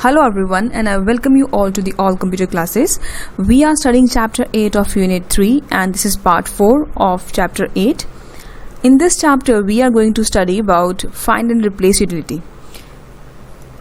Hello everyone, and I welcome you all to the All Computer classes. We are studying chapter 8 of unit 3 and this is part 4 of chapter 8. In this chapter we are going to study about find and replace utility.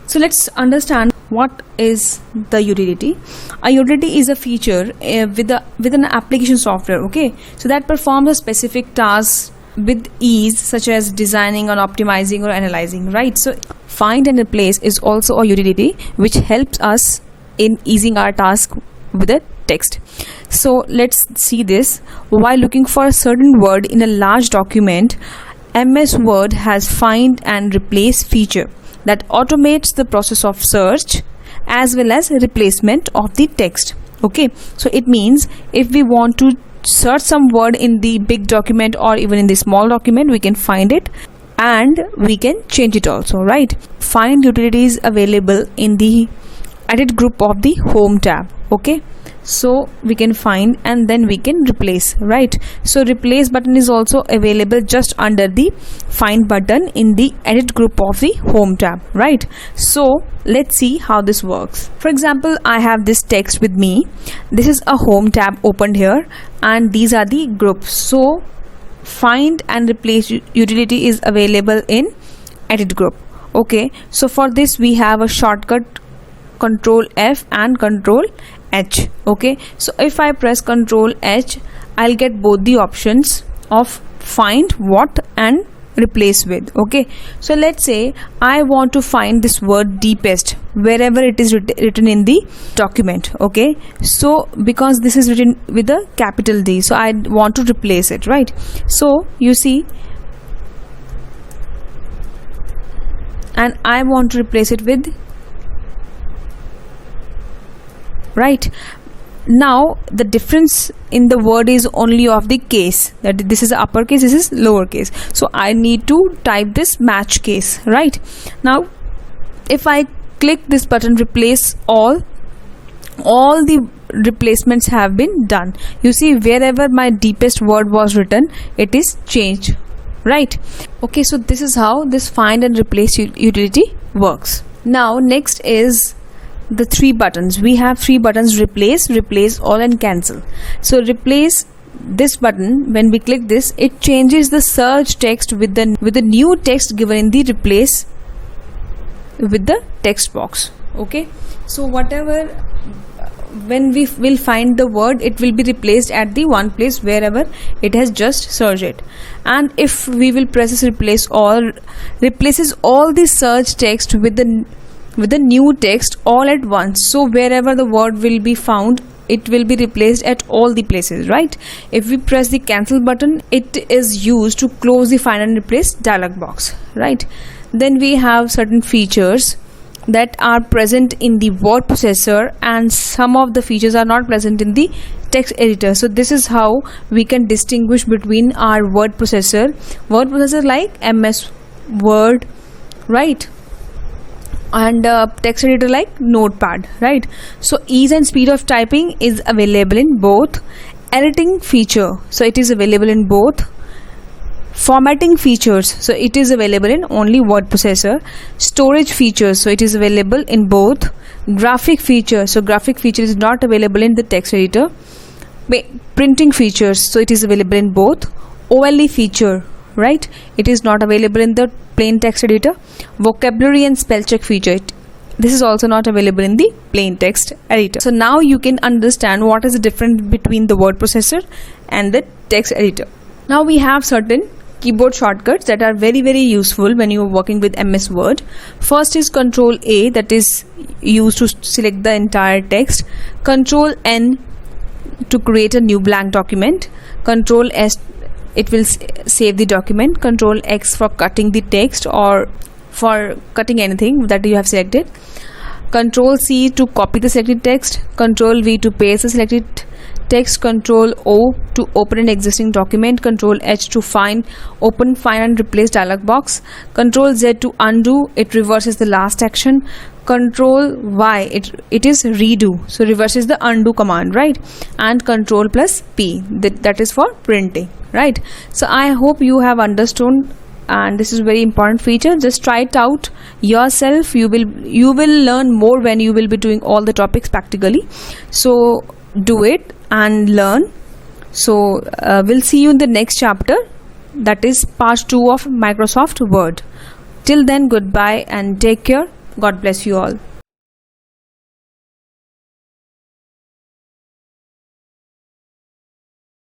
So let's understand what is the utility. A utility is a feature with an application software, okay? So that performs a specific task with ease, such as designing or optimizing or analyzing, right? So find and replace is also a utility which helps us in easing our task with a text. So let's see this. While looking for a certain word in a large document, MS Word has find and replace feature that automates the process of search as well as replacement of the text. Okay, so it means if we want to search some word in the big document or even in the small document, we can find it and we can change it also, right? Find utility is available in the edit group of the home tab. Okay, so we can find and then we can replace, right? So replace button is also available just under the find button in the edit group of the home tab, right? So let's see how this works. For example, I have this text with me. This is a home tab opened here and these are the groups. So find and replace utility is available in edit group. Okay, so for this we have a shortcut Control F and Control H. Okay, so if I press Control H, I'll get both the options of find what and replace with. Okay, so let's say I want to find this word deepest wherever it is written in the document. Okay, so because this is written with a capital D, so I want to replace it, right? So you see, and I want to replace it with, right? Now the difference in the word is only of the case, that this is uppercase, this is lowercase. So I need to type this match case, right? Now if I click this button replace all the replacements have been done. You see, wherever my deepest word was written, it is changed, right? Okay, so this is how this find and replace utility works. Now next is the three buttons. We have three buttons: replace, replace all, and cancel. So replace, this button, when we click this, it changes the search text with the new text given in the replace with the text box. Okay, so whatever, when we will find the word, it will be replaced at the one place wherever it has just searched it. And if we will press this replace all, replaces all the search text with the new text all at once. So wherever the word will be found, it will be replaced at all the places, right? If we press the cancel button, it is used to close the find and replace dialog box, right? Then we have certain features that are present in the word processor and some of the features are not present in the text editor. So this is how we can distinguish between our word processor like MS Word, right? And text editor like Notepad, right? So ease and speed of typing is available in both. Editing feature, so it is available in both. Formatting features, so it is available in only word processor. Storage features, so it is available in both. Graphic feature, so graphic feature is not available in the text editor. Printing features, so it is available in both. OLE feature, right, it is not available in the plain text editor. Vocabulary and spell check feature, this is also not available in the plain text editor. So now you can understand what is the difference between the word processor and the text editor. Now we have certain keyboard shortcuts that are very useful when you are working with MS Word. First is Control A, that is used to select the entire text. Control N to create a new blank document. Control S, it will save the document. Control X for cutting the text or for cutting anything that you have selected. Control C to copy the selected text. Control V to paste the selected text. Control O to open an existing document. Control H to open, find and replace dialog box. Control Z to undo, it reverses the last action. Control Y, it is redo, so reverses the undo command, right? And Control plus P, that is for printing, right? So I hope you have understood and this is very important feature. Just try it out yourself. You will learn more when you will be doing all the topics practically. So do it and learn. So we'll see you in the next chapter, that is part 2 of Microsoft Word. Till then, goodbye and take care. God bless you all.